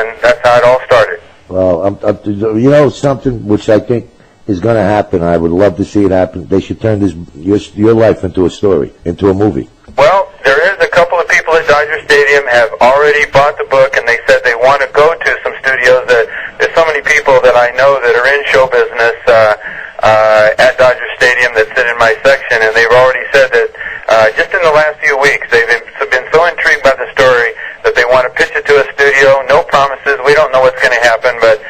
and that's how it all started. Well, you know something which I think is going to happen. I would love to see it happen. They should turn your life into a story, into a movie. Well, there is a couple of people at Dodger Stadium have already bought the book, and they said they want to go to some studios. There's so many people that I know that are in show business at Dodger Stadium that sit in my section, and they've already said that just in the last few weeks they've been so intrigued by the story that they want to pitch it to a studio. No promises. We don't know what's going to happen, but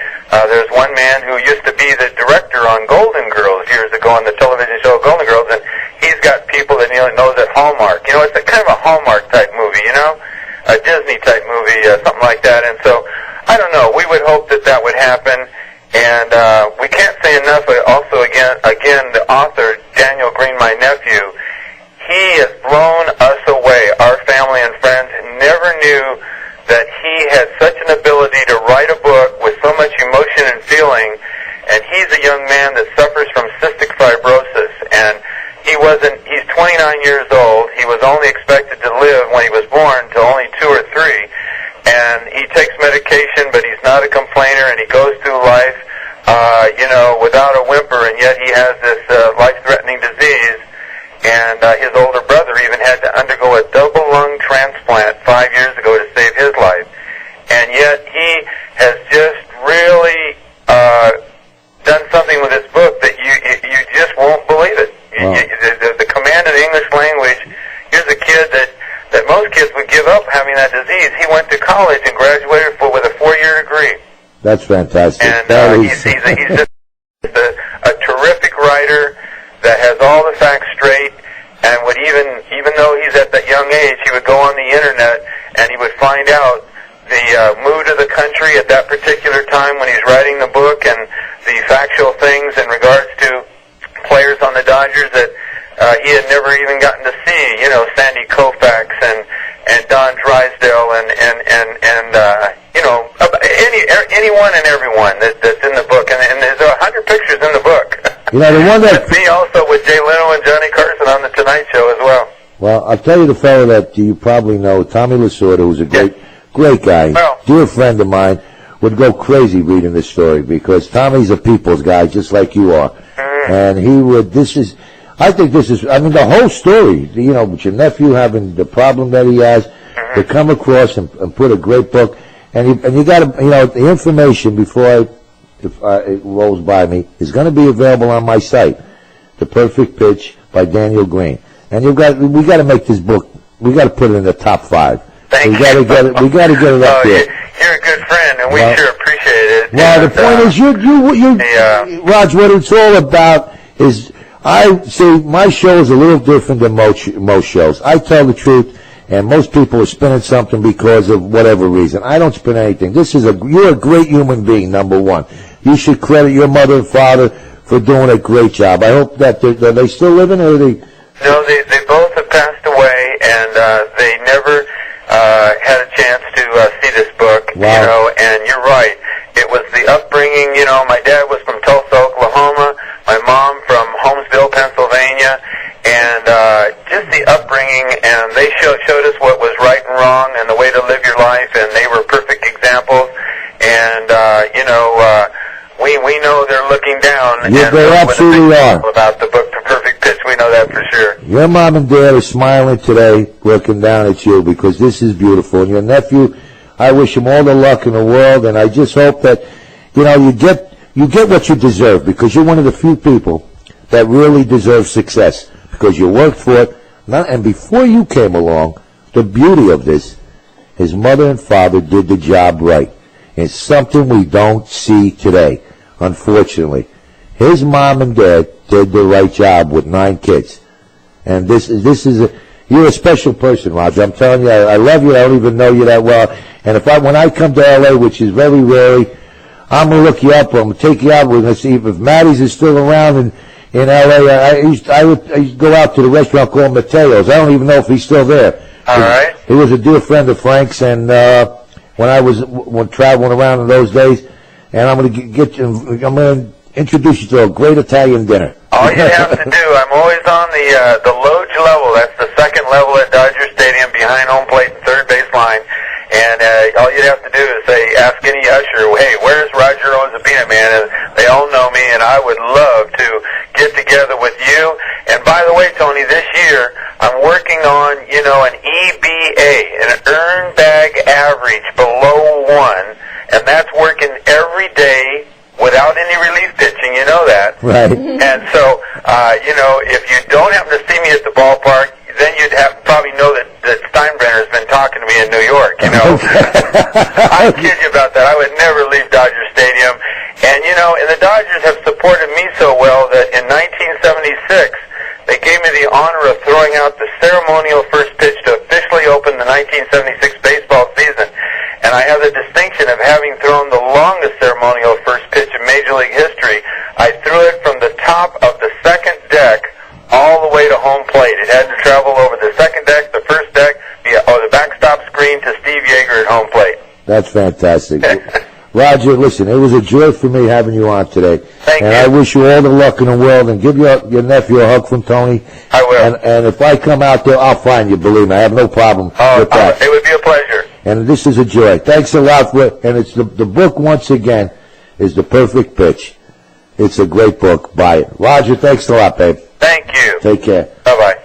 there's one man who used to be the director on Golden Girls years ago on the television show Golden Girls, and he's got people that he knows at Hallmark. You know, it's a kind of a Hallmark type movie, you know, a Disney type movie, something like that. And so, I don't know. We would hope that that would happen, and we can't say enough. Also, again, the author Daniel Green, my nephew, he has blown us away. Our family and friends never knew that he had such an ability to write a book with so much emotion and feeling. And he's a young man that suffers from cystic fibrosis, and he's 29 years old. He was only expected to live when he was born to only 2 or 3. And he takes medication, but he's not a complainer, and he goes through life, without a whimper, and yet he has this life-threatening disease. And his older brother even had to undergo a double lung transplant 5 years ago to save his life. And yet he has just really done something with this book that you just won't believe it. Wow. The command of the English language. Here's a kid that most kids would give up having that disease. He went to college and graduated with a 4-year degree. That's fantastic. And he's just a terrific writer that has all the facts straight, and would even though he's at that young age, he would go on the internet and he would find out the mood of the country at that particular time when he's writing the book, and the factual things in regards to players on the Dodgers that he had never even gotten to see. You know, Sandy Koufax and Don Drysdale and anyone and everyone that's in the book, and there's 100 pictures in the book. You know, the one that's me also with Jay Leno and Johnny Carson on the Tonight Show as well. Well, I'll tell you the fellow that you probably know, Tommy Lasorda, who's a great guy, dear friend of mine, would go crazy reading this story because Tommy's a people's guy just like you are. Mm-hmm. And he would, I think the whole story, with your nephew having the problem that he has, to come across and put a great book, and you got to, the information before it rolls by me is going to be available on my site, The Perfect Pitch by Daniel Green. And we got to make this book, we got to put it in the top 5. We got to get it up there. You're a good friend, and we sure appreciate it. Well, the point is, Raj, what it's all about is, I see my show is a little different than most shows. I tell the truth, and most people are spinning something because of whatever reason. I don't spin anything. You're a great human being, number one. You should credit your mother and father for doing a great job. I hope that are they still living, or are they? No, they both have passed away, and they never had a chance to see this book. Wow. And you're right. It was the upbringing. My dad was from Tulsa, Oklahoma. My mom from Holmesville, Pennsylvania, and just the upbringing, and they showed us what was right and wrong and the way to live your life, and they were perfect examples. And we know they're looking down. Yeah, they absolutely are. About the book, The Perfect Pitch, we know that for sure. Your mom and dad are smiling today, looking down at you, because this is beautiful. And your nephew, I wish him all the luck in the world, and I just hope that you get what you deserve, because you're one of the few people that really deserve success, because you worked for it. And before you came along, the beauty of this, his mother and father did the job right. It's something we don't see today, unfortunately. His mom and dad did the right job with 9 kids. And you're a special person, Roger. I'm telling you, I love you. I don't even know you that well. And when I come to L.A., which is very rarely, I'm going to look you up, or I'm going to take you out. We're going to see if Maddie's is still around in L.A. I used to go out to the restaurant called Mateo's. I don't even know if he's still there. All right. He was a dear friend of Frank's, and when I was traveling around in those days, and I'm going to introduce you to a great Italian dinner. All you have to do, I'm always on the Loge level. That's the second level at Dodger Stadium, behind home plate and third base line. And all you'd have to do is ask any usher, hey, where's Roger Owens the Peanut Man? And they all know me, and I would love to get together with you. And by the way, Tony, this year I'm working on, an EBA, an earned bag average below 1, and that's working every day without any relief pitching, you know that. Right. And so, if you don't happen to see me at the ballpark, then you'd probably know that Steinbrenner's been talking to me in New York, I kid you about that. I would never leave Dodger Stadium. And, and the Dodgers have supported me so well that in 1976, they gave me the honor of throwing out the ceremonial first pitch to officially open the 1976 baseball season. And I have the distinction of having thrown the longest ceremonial first pitch in Major League history. I threw it from the top of the second deck all the way to home plate. It had to travel over the second deck, the first deck, the backstop screen to Steve Yeager at home plate. That's fantastic. Roger, listen, it was a joy for me having you on today. Thank you. And I wish you all the luck in the world, and give your nephew a hug from Tony. I will. And if I come out there, I'll find you, believe me. I have no problem with that. It would be a pleasure. And this is a joy. Thanks a lot for it. And it's the book, once again, is The Perfect Pitch. It's a great book. Buy it. Roger, thanks a lot, babe. Thank you. Take care. Bye-bye.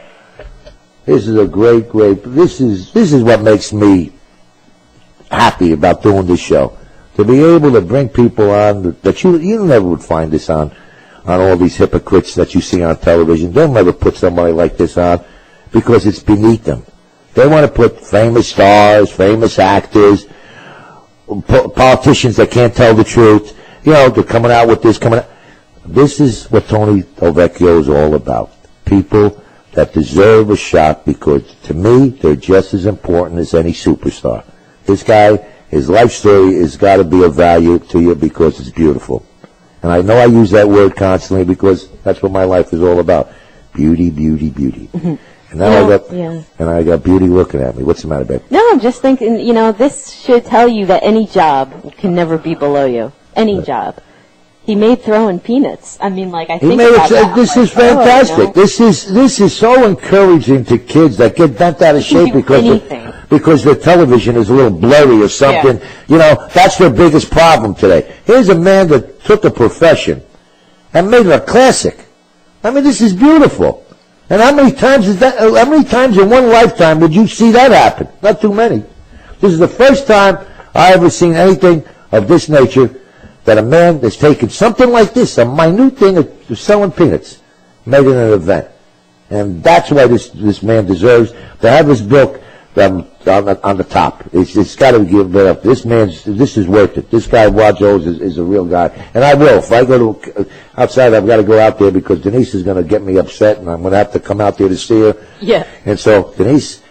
This is a great, this is what makes me happy about doing this show. To be able to bring people on that you never would find this on all these hypocrites that you see on television. They'll never put somebody like this on because it's beneath them. They want to put famous stars, famous actors, politicians that can't tell the truth. They're coming out with this, This is what Tony Delvecchio is all about. People that deserve a shot because, to me, they're just as important as any superstar. This guy, his life story has got to be of value to you because it's beautiful. And I know I use that word constantly because that's what my life is all about. Beauty, beauty, beauty. Mm-hmm. And now I got beauty looking at me. What's the matter, babe? No, I'm just thinking, this should tell you that any job can never be below you. Any job. He made throwing peanuts. I think about that. This is fantastic. This is so encouraging to kids that get bent out of shape because their television is a little blurry or something. Yeah. That's their biggest problem today. Here's a man that took a profession and made it a classic. This is beautiful. And how many times in one lifetime would you see that happen? Not too many. This is the first time I ever seen anything of this nature, that a man that's taken something like this, a minute thing of selling peanuts, made it an event. And that's why this man deserves to have his book on the top. It's got to give it up. This is worth it. This guy, Roger Owens, is a real guy. And I will. If I go to outside, I've got to go out there because Denise is going to get me upset, and I'm going to have to come out there to see her. Yeah. And so Denise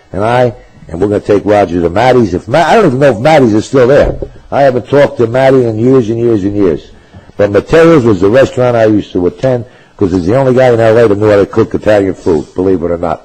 and we're going to take Roger to Maddie's. I don't even know if Maddie's is still there. I haven't talked to Maddie in years and years and years. But Mateo's was the restaurant I used to attend because it's the only guy in L.A. that knew how to cook Italian food, believe it or not.